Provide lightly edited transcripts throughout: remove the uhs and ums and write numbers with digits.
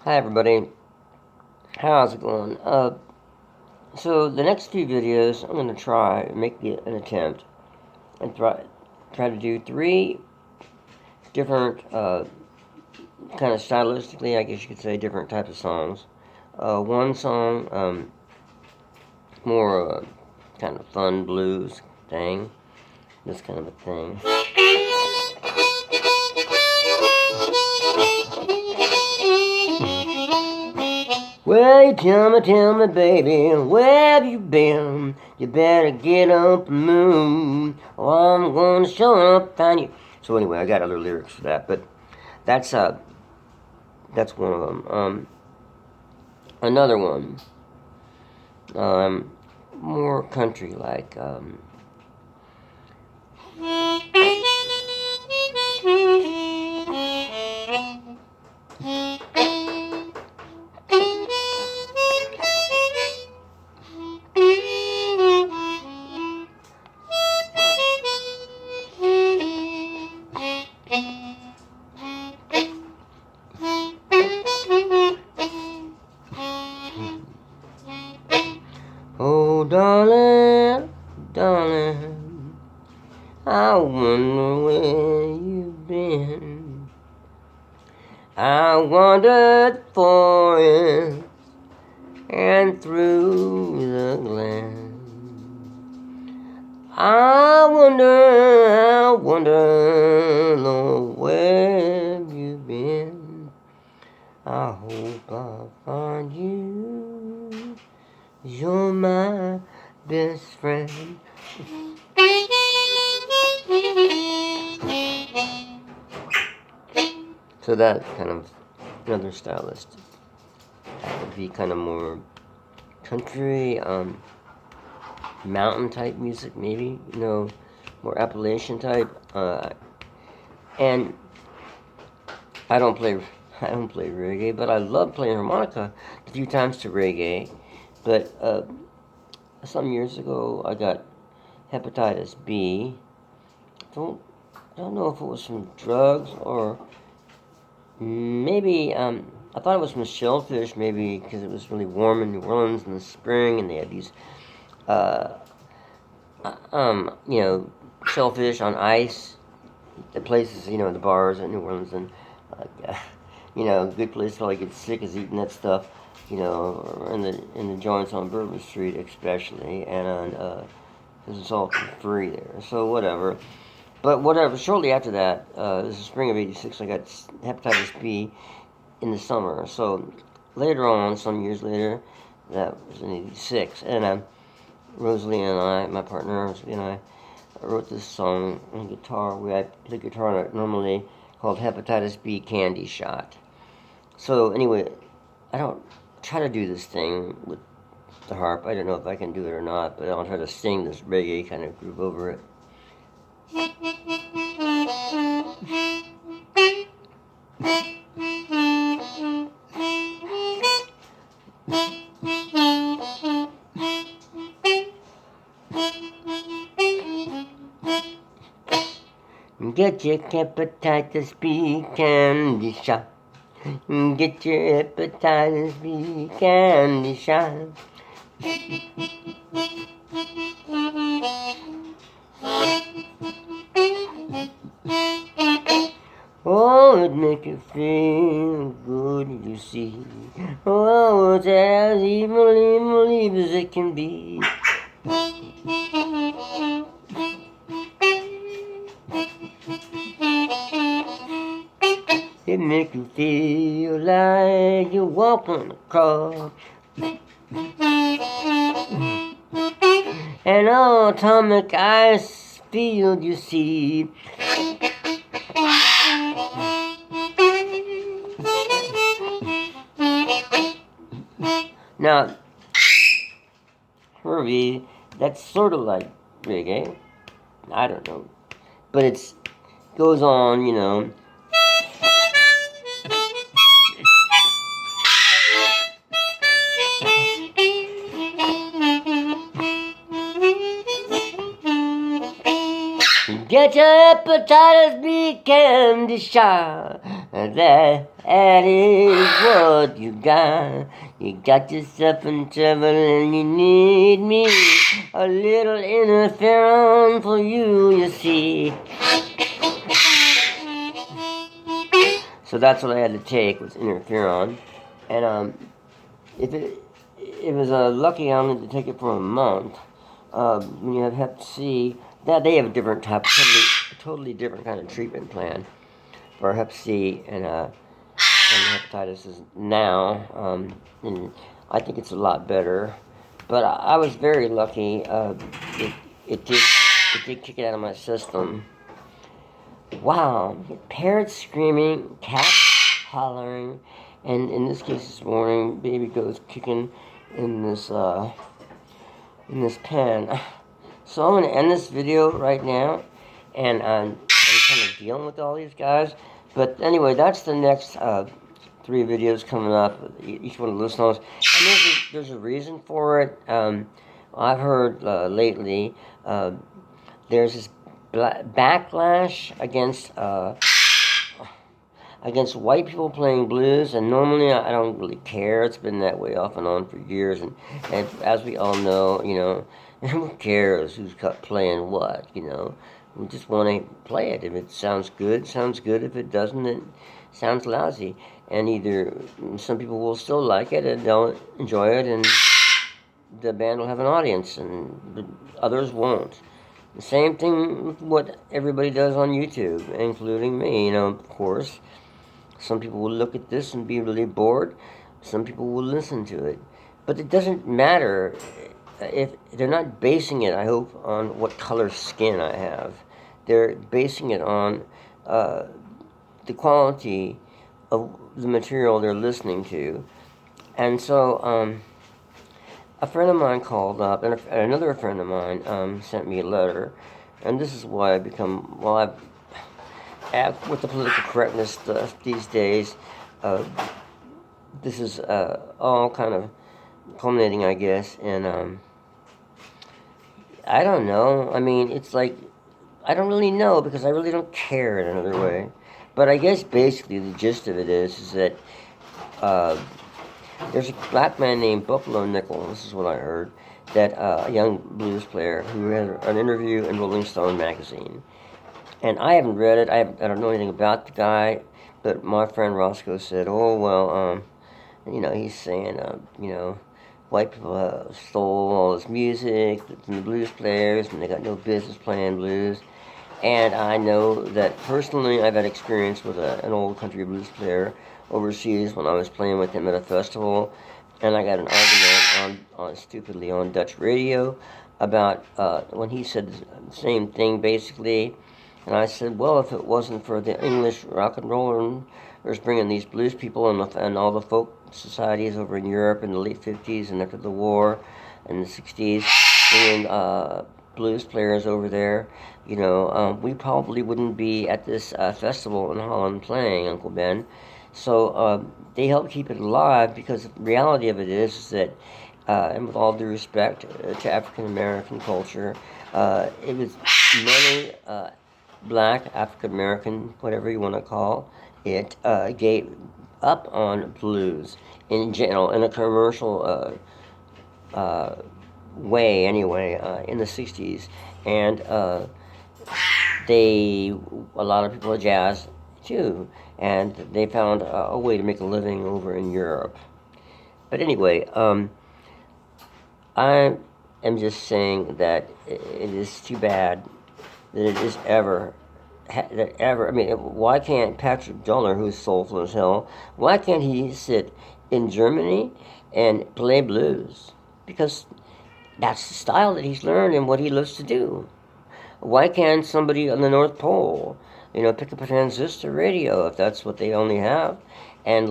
Hi everybody, how's it going? So the next few videos I'm going to make an attempt and try to do three different, kind of stylistically, I guess you could say, different types of songs. One song, more kind of fun blues thing, this kind of a thing. Well, you tell me, baby, where have you been? You better get up and move, or I'm gonna show up on you. So anyway, I got other lyrics for that, but that's one of them. Another one, more country like. Oh, darling, darling, I wonder where you've been. I wandered forest and through the glen. I wonder, Lord, where have you been? I hope I'll find you. You're my best friend. So that kind of another stylist. That would be kind of more country, mountain type music, maybe, more Appalachian type. And I don't play reggae, but I love playing harmonica a few times to reggae. But some years ago, I got hepatitis B. I don't know if it was from drugs or maybe I thought it was from shellfish, maybe because it was really warm in New Orleans in the spring, and they had these shellfish on ice at places, the bars in New Orleans, and good place to get sick is eating that stuff, or in the joints on Bourbon Street especially, and because it's all free there. So whatever. But whatever. Shortly after that, this is spring of '86. I got hepatitis B in the summer. So later on, some years later, that was in '86, and Rosalie and I, my partner Rosalie and I, wrote this song on guitar. I play guitar on it normally, called Hepatitis B Candy Shot. So anyway, I don't try to do this thing with the harp. I don't know if I can do it or not, but I'll try to sing this reggae kind of groove over it. Get your hepatitis B candy shot. Get your hepatitis B candy shot. Oh, it make you feel good, you see. Oh, it's as evil as it can be. It make you feel like you're walking across an atomic ice field, you see. Now, Herbie, that's sort of like reggae. I don't know. But it goes on, Get your hepatitis B candy shot. That That is what you got. You got yourself in trouble and you need me. A little interference for you, you see. So that's what I had to take, was interferon. And if it was lucky, I only had to take it for a month. When you have Hep C, that they have a different type, totally different kind of treatment plan for Hep C and hepatitis is now, and I think it's a lot better. But I was very lucky. It did kick it out of my system. Wow, parrots screaming, cats hollering, and in this case this morning, baby goes kicking in this pen. So I'm gonna end this video right now, and I'm kind of dealing with all these guys. But anyway, that's the next 3 videos coming up. Each one of the listeners, and there's a reason for it. I've heard lately there's this backlash against white people playing blues, and normally I don't really care. It's been that way off and on for years, and as we all know, who cares who's playing what, We just want to play it. If it sounds good, sounds good. If it doesn't, it sounds lousy. And either some people will still like it and they'll enjoy it, and the band will have an audience, and others won't. The same thing with what everybody does on YouTube, including me, of course. Some people will look at this and be really bored. Some people will listen to it. But it doesn't matter if they're not basing it, I hope, on what color skin I have. They're basing it on the quality of the material they're listening to. And so a friend of mine called up, and another friend of mine sent me a letter. And this is why I've become, with the political correctness stuff these days, this is all kind of culminating, I guess, and I don't know. I mean, it's like, I don't really know, because I really don't care in another way. But I guess basically the gist of it is that there's a black man named Buffalo Nickel, this is what I heard, that a young blues player who had an interview in Rolling Stone magazine. And I haven't read it. I don't know anything about the guy, but my friend Roscoe said, "Oh well, he's saying, white people stole all this music from the blues players, and they got no business playing blues." And I know that personally, I've had experience with an old country blues player overseas when I was playing with him at a festival, and I got an argument stupidly on Dutch radio about when he said the same thing basically. And I said, well, if it wasn't for the English rock and rollers bringing these blues people and all the folk societies over in Europe in the late 50s and after the war in the 60s, bringing blues players over there, we probably wouldn't be at this festival in Holland playing, Uncle Ben. So they help keep it alive, because the reality of it is that, and with all due respect to African American culture, it was many black, African American, whatever you want to call it, gave up on blues in general, in a commercial way anyway, in the 60s. And a lot of people are jazz too, and they found a way to make a living over in Europe. But anyway, I am just saying that it is too bad that it is ever, I mean, why can't Patrick Duller, who's soulful as hell, why can't he sit in Germany and play blues? Because that's the style that he's learned and what he loves to do. Why can't somebody on the North Pole, pick up a transistor radio, if that's what they only have, and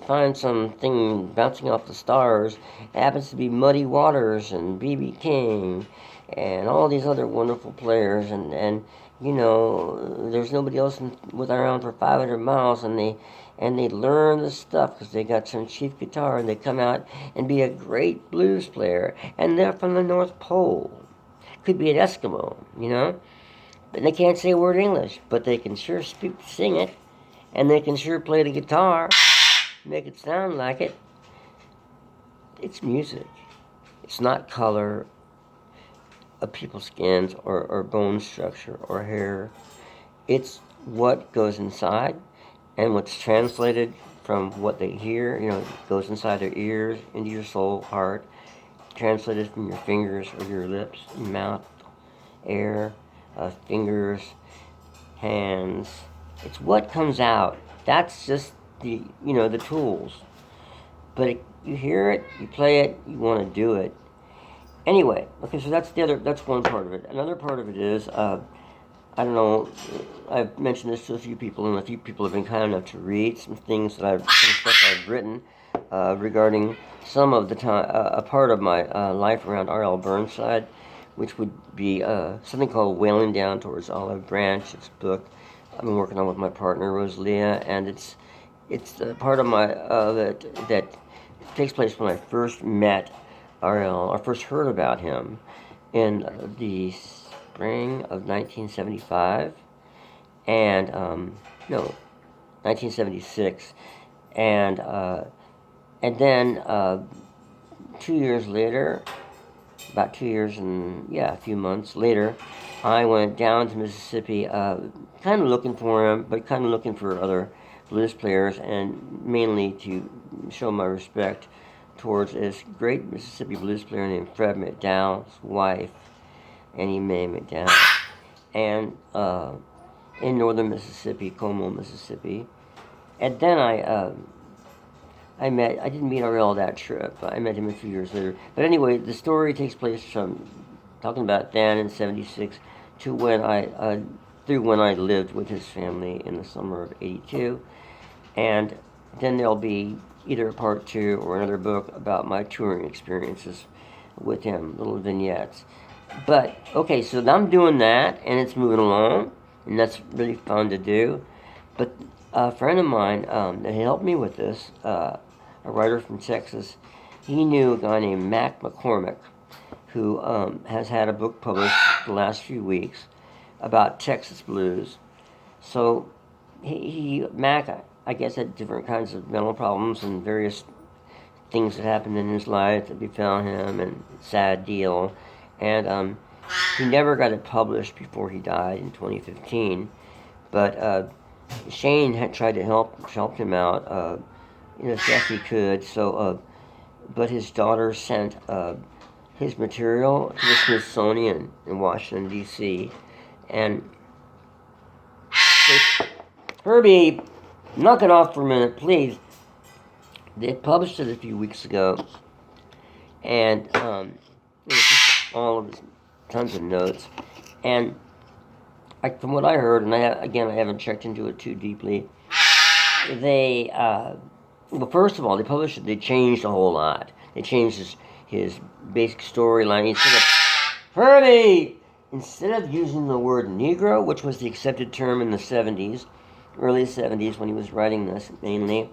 find something bouncing off the stars? It happens to be Muddy Waters and B.B. King and all these other wonderful players, and there's nobody else around for 500 miles, and they learn the stuff because they got some cheap guitar, and they come out and be a great blues player, and they're from the North Pole. Could be an Eskimo, but they can't say a word English, but they can sure sing it, and they can sure play the guitar, make it sound like it. It's music. It's not color of people's skins or bone structure or hair. It's what goes inside and what's translated from what they hear, goes inside their ears, into your soul, heart, translated from your fingers or your lips, mouth, air, fingers, hands. It's what comes out. That's just the tools. But you hear it, you play it, you want to do it. Anyway, okay, so that's one part of it. Another part of it is, I don't know, I've mentioned this to a few people, and a few people have been kind enough to read some stuff I've written regarding some of the time, a part of my life around R.L. Burnside, which would be something called Wailing Down Towards Olive Branch. It's a book I've been working on with my partner Rosalia, and it's part of my that takes place when I first met R.L. or first heard about him in the spring of 1975, and 1976, and then 2 years later, about 2 years and a few months later, I went down to Mississippi, kind of looking for him, but kind of looking for other blues players, and mainly to show my respect towards this great Mississippi blues player named Fred McDowell's wife, Annie Mae McDowell, and in northern Mississippi, Como, Mississippi. And then I didn't meet R.L. that trip. I met him a few years later. But anyway, the story takes place from talking about then in '76 to through when I lived with his family in the summer of '82, and then there'll be either a part 2 or another book about my touring experiences with him, little vignettes. But okay, so I'm doing that, and it's moving along, and that's really fun to do. But a friend of mine that helped me with this, a writer from Texas, he knew a guy named Mac McCormick, who has had a book published the last few weeks about Texas blues. So Mac, I guess, had different kinds of mental problems and various things that happened in his life that befell him, and sad deal. And he never got it published before he died in 2015. But Shane had tried to help him out as best he could. So, but his daughter sent his material to the Smithsonian in Washington D.C. and Herbie, knock it off for a minute, please. They published it a few weeks ago, and it was just all of his tons of notes. And from what I heard, and I haven't checked into it too deeply, they well, first of all, they published it. They changed a whole lot. They changed his basic storyline. Instead of using the word Negro, which was the accepted term in the early 70s when he was writing this mainly,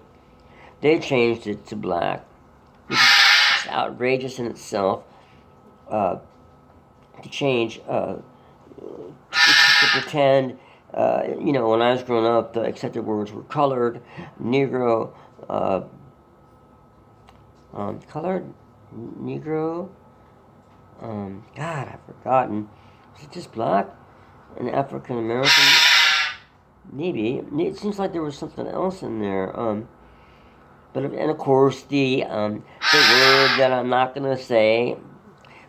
they changed it to black. It's outrageous in itself to change, to pretend, when I was growing up, the accepted words were colored, Negro, colored, Negro, God, I've forgotten. Is it just black? And African American? Maybe. It seems like there was something else in there. And of course the word that I'm not gonna say,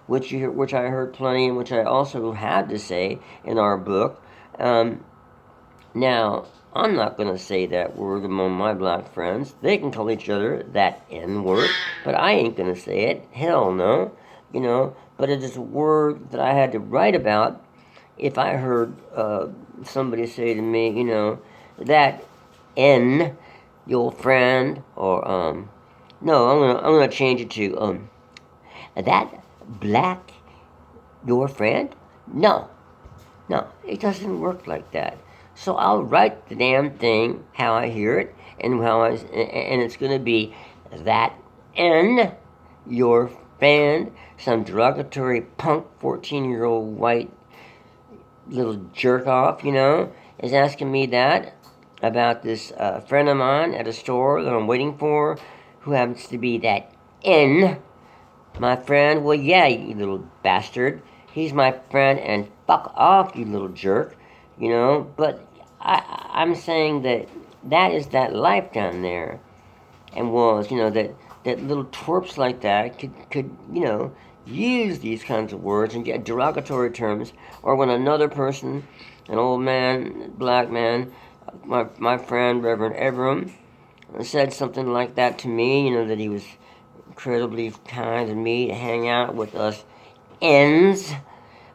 which I heard plenty, and which I also had to say in our book. Now, I'm not gonna say that word among my black friends. They can call each other that N-word, but I ain't gonna say it. Hell no. But it is a word that I had to write about if I heard somebody say to me, that N, your friend, or no, I'm gonna change it to that black, your friend. No, it doesn't work like that. So I'll write the damn thing how I hear it, and it's gonna be that N, your friend, some derogatory punk 14-year-old white little jerk off, is asking me that. about this friend of mine at a store that I'm waiting for, who happens to be that N. My friend, well, yeah, you little bastard. He's my friend, and fuck off, you little jerk. But I'm saying that is that life down there, and was, that little twerps like that could use these kinds of words and get derogatory terms, or when another person, an old man, black man, my friend Reverend Evram, said something like that to me, that he was incredibly kind to me to hang out with us ends.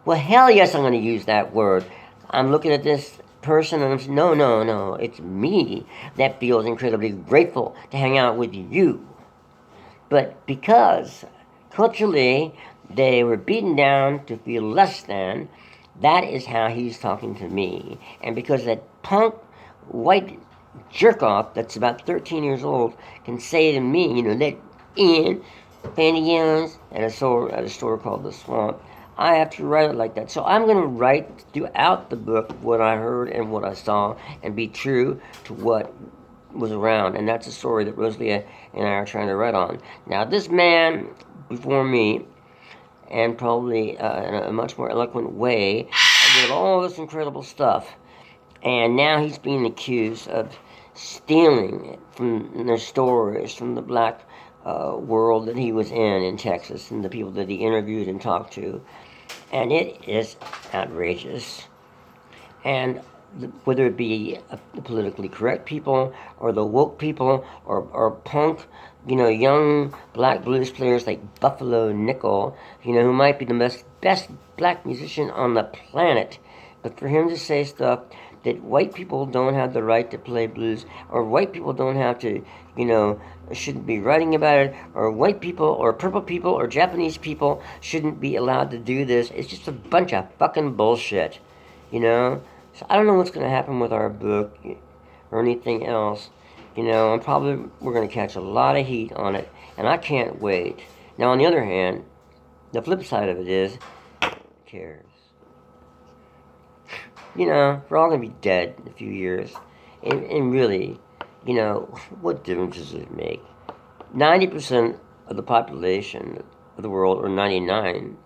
Well, hell yes, I'm going to use that word. I'm looking at this person and I'm saying, no, no, no, it's me that feels incredibly grateful to hang out with you. But because culturally they were beaten down to feel less than, that is how he's talking to me. And because that punk white jerk off that's about 13 years old can say to me, that Ian Fanny Youngs at a store called The Swamp, I have to write it like that. So I'm going to write throughout the book what I heard and what I saw and be true to what was around. And that's a story that Rosalia and I are trying to write on. Now, this man before me, and probably in a much more eloquent way, did all this incredible stuff. And now he's being accused of stealing from their stories, from the black world that he was in Texas, and the people that he interviewed and talked to. And it is outrageous. And whether it be the politically correct people, or the woke people, or punk, young black blues players like Buffalo Nickel, who might be the best black musician on the planet, but for him to say stuff that white people don't have the right to play blues, or white people don't have to, shouldn't be writing about it, or white people, or purple people, or Japanese people shouldn't be allowed to do this. It's just a bunch of fucking bullshit, So I don't know what's going to happen with our book or anything else. We're going to catch a lot of heat on it, and I can't wait. Now, on the other hand, the flip side of it is, who cares? We're all going to be dead in a few years. And really, what difference does it make? 90% of the population of the world, or 99%,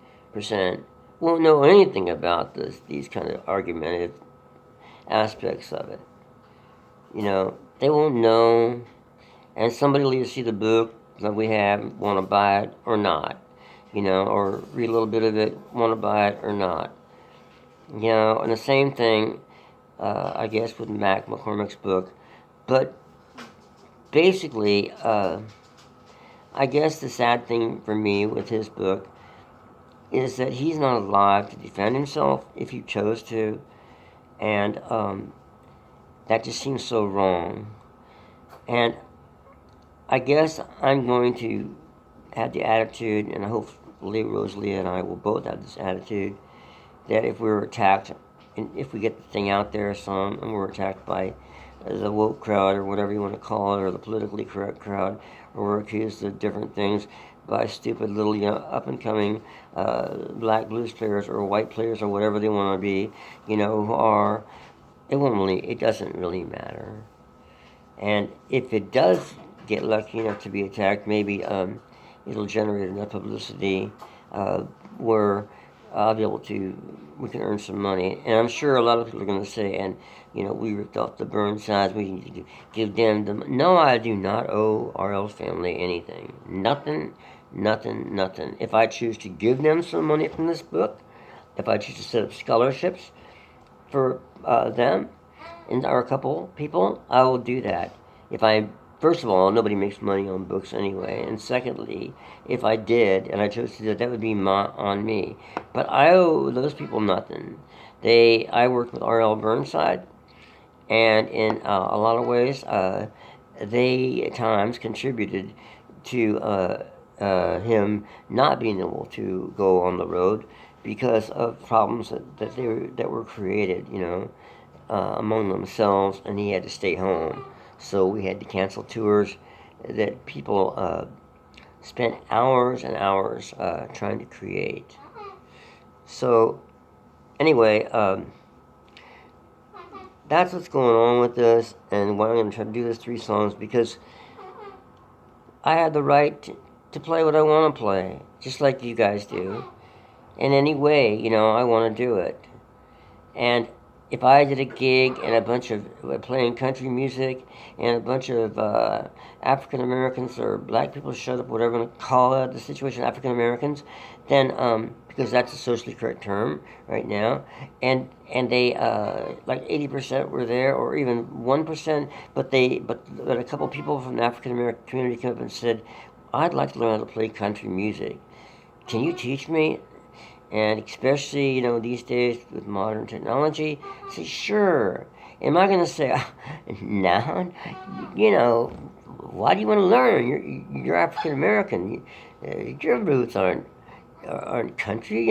won't know anything about these kind of argumentative aspects of it. They won't know, and somebody will either see the book that we have, want to buy it or not, or read a little bit of it, want to buy it or not. And the same thing, I guess, with Mac McCormick's book. But basically, I guess the sad thing for me with his book is that he's not alive to defend himself if he chose to, and that just seems so wrong. And I guess I'm going to have the attitude, and hopefully Rosalie and I will both have this attitude, that if we're attacked, and if we get the thing out there some, and we're attacked by the woke crowd, or whatever you want to call it, or the politically correct crowd, or we're accused of different things by stupid little up-and-coming black blues players, or white players, or whatever they want to be, who are, it doesn't really matter. And if it does get lucky enough to be attacked, maybe it'll generate enough publicity where we can earn some money. And I'm sure a lot of people are going to say, and we ripped off the Burnsides, we need to give them the... No, I do not owe RL family anything. Nothing. If I choose to give them some money from this book, if I choose to set up scholarships for them and our couple people, I will do that. First of all, nobody makes money on books anyway, and secondly, if I did and I chose to do that, that would be on me. But I owe those people nothing. I worked with R.L. Burnside, and in a lot of ways, they at times contributed to him not being able to go on the road because of problems that were created, among themselves, and he had to stay home. So we had to cancel tours that people spent hours and hours trying to create. So anyway, that's what's going on with this, and why I'm going to try to do this 3 songs, because I have the right to play what I want to play, just like you guys do. In any way, I want to do it. And if I did a gig and a bunch of playing country music and a bunch of African Americans or black people showed up, whatever you want to call it, the situation, African Americans, then because that's a socially correct term right now, and they like 80% were there, or even 1%, but a couple people from the African American community came up and said, "I'd like to learn how to play country music. Can you teach me?" And especially, these days with modern technology, I say, sure. Am I going to say, no? Why do you want to learn? You're African American. Your roots aren't country.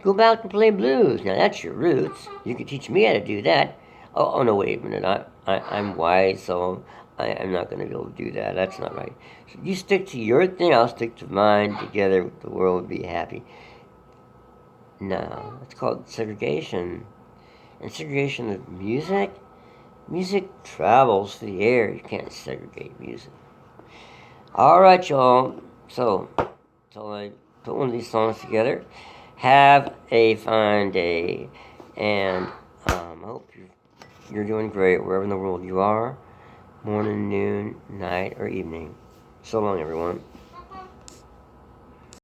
Go back and play blues. Now that's your roots. You can teach me how to do that. Oh no, wait a minute. I'm wise, so I'm not going to be able to do that. That's not right. So you stick to your thing. I'll stick to mine. Together, the world will be happy. No, it's called segregation. And segregation of music? Music travels through the air. You can't segregate music. Alright, y'all. So I put one of these songs together. Have a fine day. And I hope you're doing great wherever in the world you are. Morning, noon, night, or evening. So long, everyone.